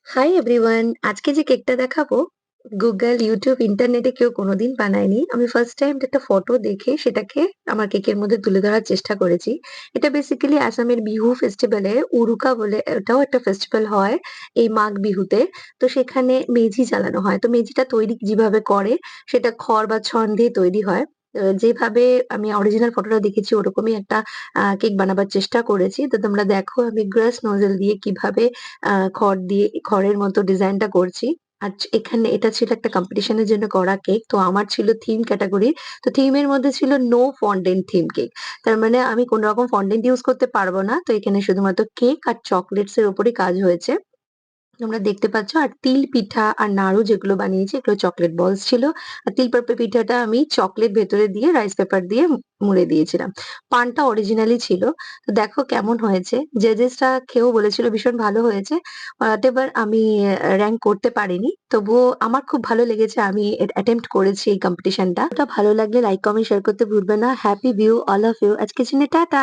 Hi everyone, আজকে যে কেকটা দেখাবো গুগল, ইউটিউব, ইন্টারনেটে কেউ কোনোদিন বানায়নি। আমি ফার্স্ট টাইম একটা ফটো দেখে সেটাকে আমার কেকের মধ্যে তুলে ধরার চেষ্টা করেছি। এটা বেসিক্যালি আসামের বিহু ফেস্টিভ্যালে উরুকা বলে ওটাও একটা ফেস্টিভ্যাল হয় এই মাঘ বিহুতে। তো সেখানে মেজি জ্বালানো হয়। তো মেজিটা তৈরি যেভাবে করে সেটা খড় বা ছড় দিয়ে তৈরি হয়। যেভাবে আমি অরিজিনাল ফটোটা দেখেছি ওরকমই একটা কেক বানাবার চেষ্টা করেছি। তো তোমরা দেখো আমি গ্রাস নোজেল দিয়ে কিভাবে খড় দিয়ে খড়ের মতো ডিজাইনটা করছি। আর এখানে এটা ছিল একটা কম্পিটিশন এর জন্য করা কেক। তো আমার ছিল থিম ক্যাটেগরি। তো থিমের মধ্যে ছিল নো ফন্ডেন্ট থিম কেক। তার মানে আমি কোন রকম ফন্ডেন্ট ইউজ করতে পারব না। তো এখানে শুধুমাত্র কেক আর চকোলেটস এর উপরই কাজ হয়েছে। তোমরা দেখতে পাচ্ছ আর তিল পিঠা আর নাড়ু যেগুলো বানিয়েছি এগুলো চকলেট বলস ছিল। আর তিল পিঠাটা আমি চকলেট ভেতরে দিয়ে রাইস পেপার দিয়ে মুড়ে দিয়েছিলাম। পানটা অরিজিনালি ছিল। তো দেখো কেমন হয়েছে। জাজেসরা খেয়েও বলেছিল ভীষণ ভালো হয়েছে। হোয়াটএভার আমি র‍্যাংক করতে পারিনি। তবুও আমার খুব ভালো লেগেছে। আমি অ্যাটেম্প্ট করেছি এই কম্পিটিশনটা। ওটা ভালো লাগলে লাইক, কমেন্ট, শেয়ার করতে ভুলবে না। Happy view all of you. আজকের জন্য টাটা।